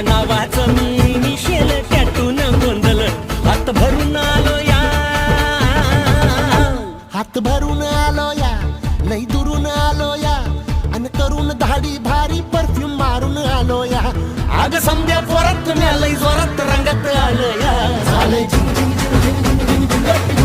तुझ्या नावाचं मी मिशेल टॅटून गोंधळ हात भरून आलो या, हात भरून आलो या, लई दुरून आलो या, अन करून धाडी भारी परफ्यूम मारून आलो या. अग समद्या जोरात म्या लई जोरात रंगात आलो या. झालंय झिंग झिंग झिंग झिंग झिंग झिंग झिंग झिंग.